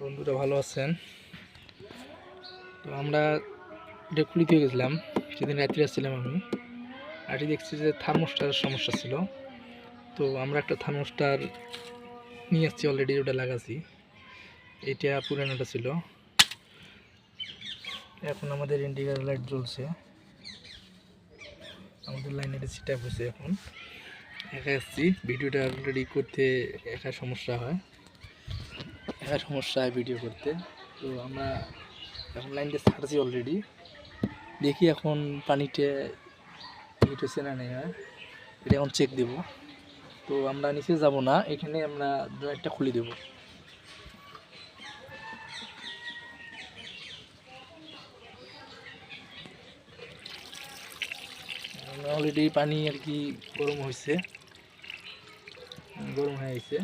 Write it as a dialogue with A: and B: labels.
A: বন্ধুরা ভালো আছেন। তো আমরা এটা খুলিতে গেছিলাম, সেদিন রাত্রে আসছিলাম আমি, আর দেখছি যে থার্মোস্টার সমস্যা ছিল। তো আমরা একটা থার্মোস্টার নিয়ে আসছি, অলরেডি ওটা লাগাচ্ছি। এটা পুরানোটা ছিল। এখন আমাদের ইন্ডিকেটর লাইট জ্বলছে, আমাদের লাইনের সেটআপ হয়েছে। এখন একা আসছি, ভিডিওটা অলরেডি করতে একা সমস্যা হয়, ভিডিও করতে। তো আমরা এখন লাইনটা ছাড়ছি অলরেডি, দেখি এখন পানিটা হিট হচ্ছে না নেই, এটা এখন চেক দেব। তো আমরা নিচে যাব না, এখানে আমরা ড্রয়ারটা খুলে দেব। অলরেডি পানি আর কি গরম হয়ে গেছে।